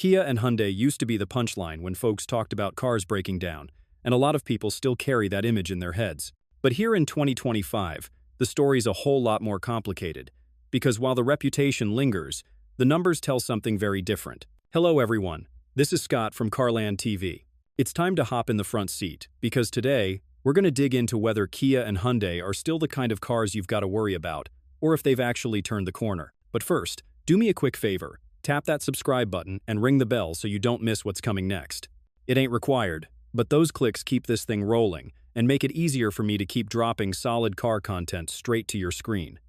Kia and Hyundai used to be the punchline when folks talked about cars breaking down, and a lot of people still carry that image in their heads. But here in 2025, the story's a whole lot more complicated, because while the reputation lingers, the numbers tell something very different. Hello everyone, this is Scott from CarlandTV. It's time to hop in the front seat, because today, we're going to dig into whether Kia and Hyundai are still the kind of cars you've got to worry about, or if they've actually turned the corner. But first, do me a quick favor. Tap that subscribe button and ring the bell so you don't miss what's coming next. It ain't required, but those clicks keep this thing rolling and make it easier for me to keep dropping solid car content straight to your screen.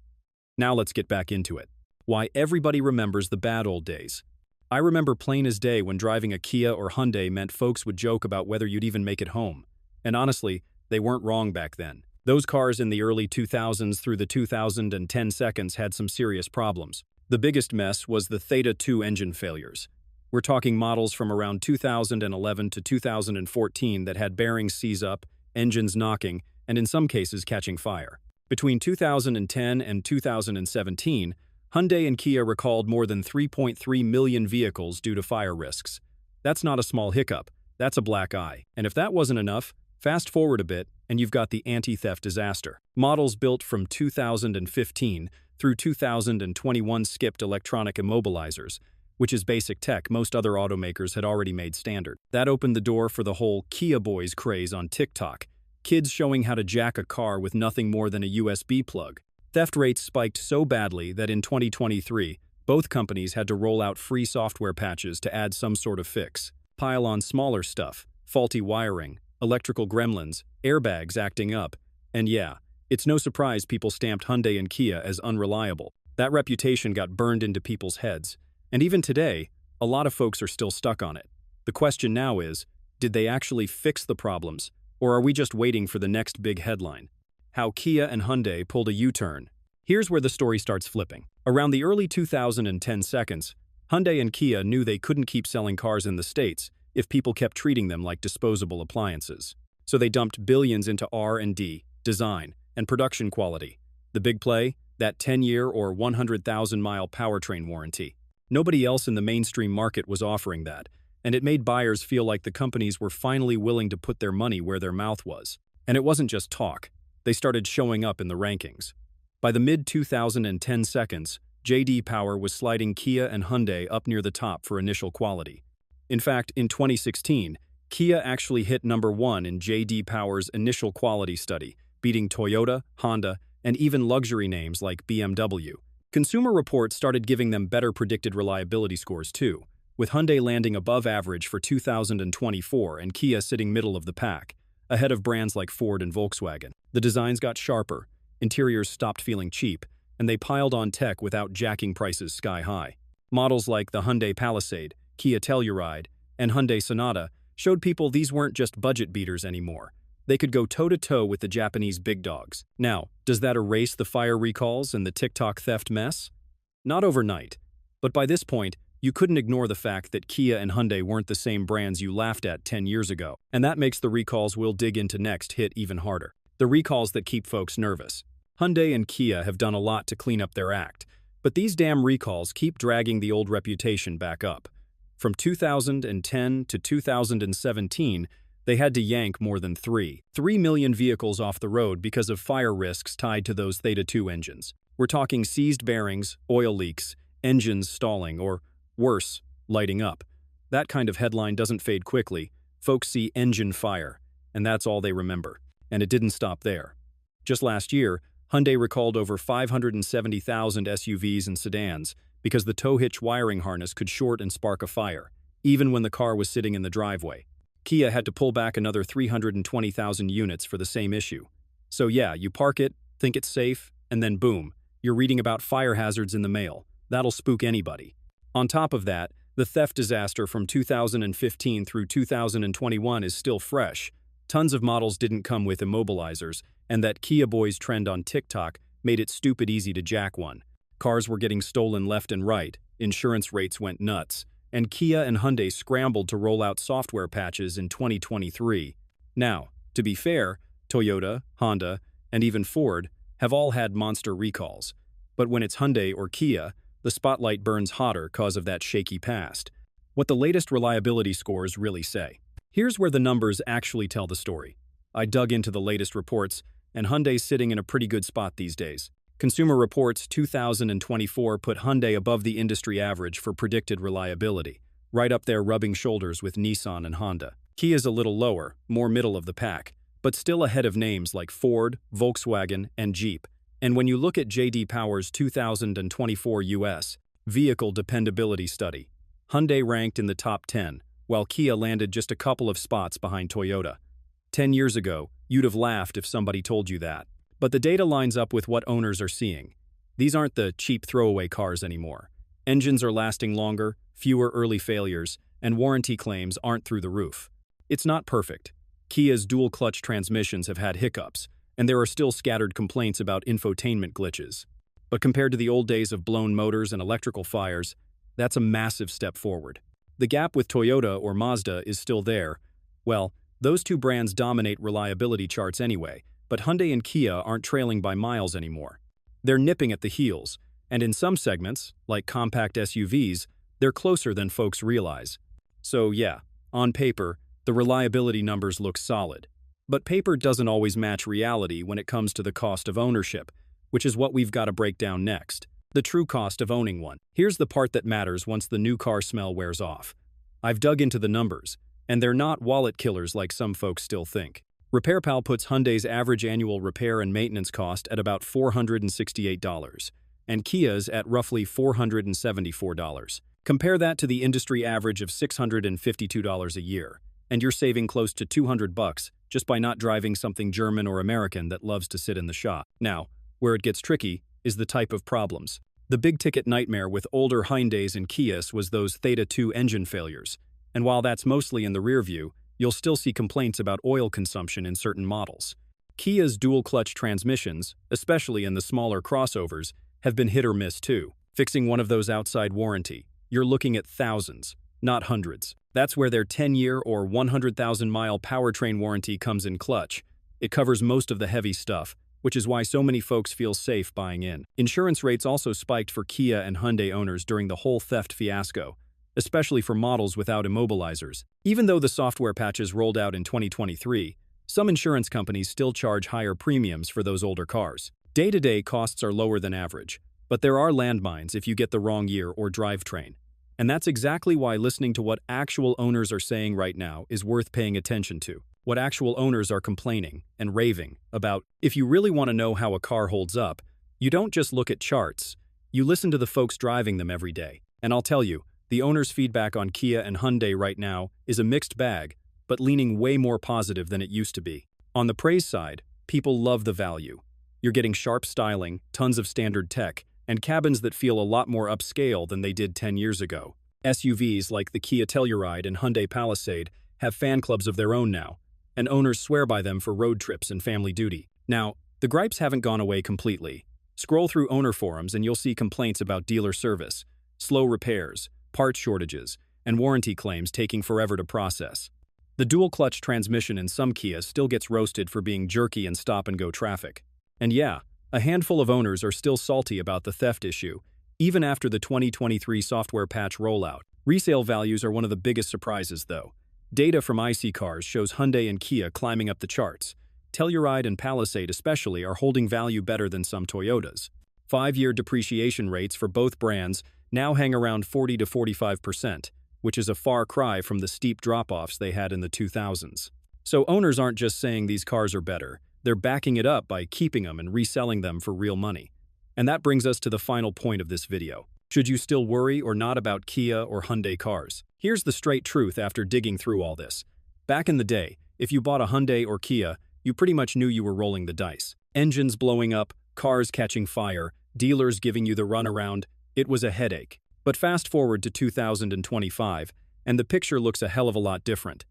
Now let's get back into it. Why everybody remembers the bad old days. I remember plain as day when driving a Kia or Hyundai meant folks would joke about whether you'd even make it home. And honestly, they weren't wrong back then. Those cars in the early 2000s through the 2010 seconds had some serious problems. The biggest mess was the Theta 2 engine failures. We're talking models from around 2011 to 2014 that had bearings seize up, engines knocking, and in some cases catching fire. Between 2010 and 2017, Hyundai and Kia recalled more than 3.3 million vehicles due to fire risks. That's not a small hiccup, that's a black eye. And if that wasn't enough, fast forward a bit and you've got the anti-theft disaster. Models built from 2015 through 2021 skipped electronic immobilizers, which is basic tech most other automakers had already made standard. That opened the door for the whole Kia Boys craze on TikTok, kids showing how to jack a car with nothing more than a USB plug. Theft rates spiked so badly that in 2023, both companies had to roll out free software patches to add some sort of fix. Pile on smaller stuff, faulty wiring, electrical gremlins, airbags acting up, and yeah, it's no surprise people stamped Hyundai and Kia as unreliable. That reputation got burned into people's heads, and even today, a lot of folks are still stuck on it. The question now is, did they actually fix the problems, or are we just waiting for the next big headline? How Kia and Hyundai pulled a U-turn. Here's where the story starts flipping. Around the early 2010 seconds, Hyundai and Kia knew they couldn't keep selling cars in the States if people kept treating them like disposable appliances. So they dumped billions into R&D, design, and production quality. The big play? That 10-year or 100,000-mile powertrain warranty. Nobody else in the mainstream market was offering that, and it made buyers feel like the companies were finally willing to put their money where their mouth was. And it wasn't just talk. They started showing up in the rankings. By the mid-2010 seconds, J.D. Power was sliding Kia and Hyundai up near the top for initial quality. In fact, in 2016, Kia actually hit number 1 in J.D. Power's initial quality study, beating Toyota, Honda, and even luxury names like BMW. Consumer Reports started giving them better predicted reliability scores too, with Hyundai landing above average for 2024 and Kia sitting middle of the pack, ahead of brands like Ford and Volkswagen. The designs got sharper, interiors stopped feeling cheap, and they piled on tech without jacking prices sky high. Models like the Hyundai Palisade, Kia Telluride, and Hyundai Sonata showed people these weren't just budget beaters anymore. They could go toe-to-toe with the Japanese big dogs. Now, does that erase the fire recalls and the TikTok theft mess? Not overnight, but by this point, you couldn't ignore the fact that Kia and Hyundai weren't the same brands you laughed at 10 years ago. And that makes the recalls we'll dig into next hit even harder. The recalls that keep folks nervous. Hyundai and Kia have done a lot to clean up their act, but these damn recalls keep dragging the old reputation back up. From 2010 to 2017, they had to yank more than 3 million vehicles off the road because of fire risks tied to those Theta 2 engines. We're talking seized bearings, oil leaks, engines stalling, or worse, lighting up. That kind of headline doesn't fade quickly. Folks see engine fire, and that's all they remember. And it didn't stop there. Just last year, Hyundai recalled over 570,000 SUVs and sedans because the tow hitch wiring harness could short and spark a fire, even when the car was sitting in the driveway. Kia had to pull back another 320,000 units for the same issue. So yeah, you park it, think it's safe, and then boom, you're reading about fire hazards in the mail. That'll spook anybody. On top of that, the theft disaster from 2015 through 2021 is still fresh. Tons of models didn't come with immobilizers, and that Kia Boys trend on TikTok made it stupid easy to jack one. Cars were getting stolen left and right, insurance rates went nuts, and Kia and Hyundai scrambled to roll out software patches in 2023. Now, to be fair, Toyota, Honda, and even Ford have all had monster recalls. But when it's Hyundai or Kia, the spotlight burns hotter cause of that shaky past. what the latest reliability scores really say. Here's where the numbers actually tell the story. I dug into the latest reports, and Hyundai's sitting in a pretty good spot these days. Consumer Reports 2024 put Hyundai above the industry average for predicted reliability, right up there rubbing shoulders with Nissan and Honda. Kia's a little lower, more middle of the pack, but still ahead of names like Ford, Volkswagen, and Jeep. And when you look at J.D. Power's 2024 U.S. Vehicle Dependability Study, Hyundai ranked in the top 10, while Kia landed just a couple of spots behind Toyota. 10 years ago, you'd have laughed if somebody told you that. But the data lines up with what owners are seeing. These aren't the cheap throwaway cars anymore. Engines are lasting longer, fewer early failures, and warranty claims aren't through the roof. It's not perfect. Kia's dual-clutch transmissions have had hiccups, and there are still scattered complaints about infotainment glitches. But compared to the old days of blown motors and electrical fires, that's a massive step forward. The gap with Toyota or Mazda is still there. Well, those two brands dominate reliability charts anyway, but Hyundai and Kia aren't trailing by miles anymore. They're nipping at the heels, and in some segments, like compact SUVs, they're closer than folks realize. So yeah, on paper, the reliability numbers look solid. But paper doesn't always match reality when it comes to the cost of ownership, which is what we've got to break down next. The true cost of owning one. Here's the part that matters once the new car smell wears off. I've dug into the numbers, and they're not wallet killers like some folks still think. RepairPal puts Hyundai's average annual repair and maintenance cost at about $468, and Kia's at roughly $474. Compare that to the industry average of $652 a year, and you're saving close to $200 just by not driving something German or American that loves to sit in the shop. Now, where it gets tricky is the type of problems. The big-ticket nightmare with older Hyundais and Kias was those Theta 2 engine failures, and while that's mostly in the rearview, you'll still see complaints about oil consumption in certain models. Kia's dual-clutch transmissions, especially in the smaller crossovers, have been hit or miss too. Fixing one of those outside warranty, you're looking at thousands, not hundreds. That's where their 10-year or 100,000-mile powertrain warranty comes in clutch. It covers most of the heavy stuff, which is why so many folks feel safe buying in. Insurance rates also spiked for Kia and Hyundai owners during the whole theft fiasco, especially for models without immobilizers. Even though the software patches rolled out in 2023, some insurance companies still charge higher premiums for those older cars. Day-to-day costs are lower than average, but there are landmines if you get the wrong year or drivetrain. And that's exactly why listening to what actual owners are saying right now is worth paying attention to. What actual owners are complaining and raving about. If you really want to know how a car holds up, you don't just look at charts, you listen to the folks driving them every day. And I'll tell you, the owner's feedback on Kia and Hyundai right now is a mixed bag, but leaning way more positive than it used to be. On the praise side, people love the value. You're getting sharp styling, tons of standard tech, and cabins that feel a lot more upscale than they did 10 years ago. SUVs like the Kia Telluride and Hyundai Palisade have fan clubs of their own now, and owners swear by them for road trips and family duty. Now, the gripes haven't gone away completely. Scroll through owner forums and you'll see complaints about dealer service, slow repairs, parts shortages, and warranty claims taking forever to process. The dual-clutch transmission in some Kias still gets roasted for being jerky in stop-and-go traffic. And yeah, a handful of owners are still salty about the theft issue, even after the 2023 software patch rollout. Resale values are one of the biggest surprises, though. Data from IC Cars shows Hyundai and Kia climbing up the charts. Telluride and Palisade especially are holding value better than some Toyotas. 5-year depreciation rates for both brands now hang around 40 to 45%, which is a far cry from the steep drop-offs they had in the 2000s. So owners aren't just saying these cars are better, they're backing it up by keeping them and reselling them for real money. And that brings us to the final point of this video. Should you still worry or not about Kia or Hyundai cars? Here's the straight truth after digging through all this. Back in the day, if you bought a Hyundai or Kia, you pretty much knew you were rolling the dice. Engines blowing up, cars catching fire, dealers giving you the runaround. It was a headache. But fast forward to 2025, and the picture looks a hell of a lot different.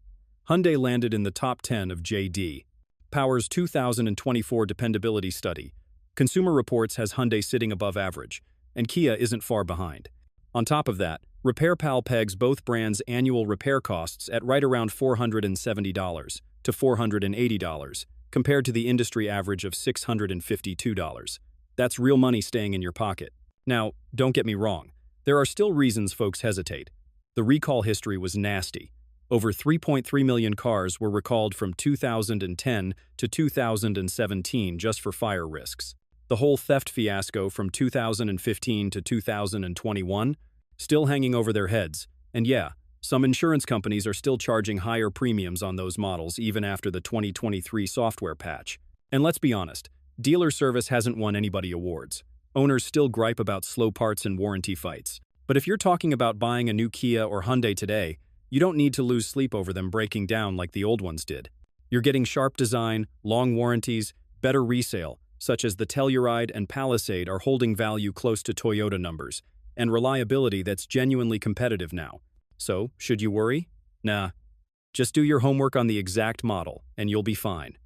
Hyundai landed in the top 10 of J.D. Power's 2024 dependability study. Consumer Reports has Hyundai sitting above average, and Kia isn't far behind. On top of that, RepairPal pegs both brands' annual repair costs at right around $470 to $480, compared to the industry average of $652. That's real money staying in your pocket. Now, don't get me wrong. There are still reasons folks hesitate. The recall history was nasty. Over 3.3 million cars were recalled from 2010 to 2017 just for fire risks. The whole theft fiasco from 2015 to 2021, still hanging over their heads. And yeah, some insurance companies are still charging higher premiums on those models even after the 2023 software patch. And let's be honest, dealer service hasn't won anybody awards. Owners still gripe about slow parts and warranty fights. But if you're talking about buying a new Kia or Hyundai today, you don't need to lose sleep over them breaking down like the old ones did. You're getting sharp design, long warranties, better resale, such as the Telluride and Palisade are holding value close to Toyota numbers, and reliability that's genuinely competitive now. So, should you worry? Nah. Just do your homework on the exact model, and you'll be fine.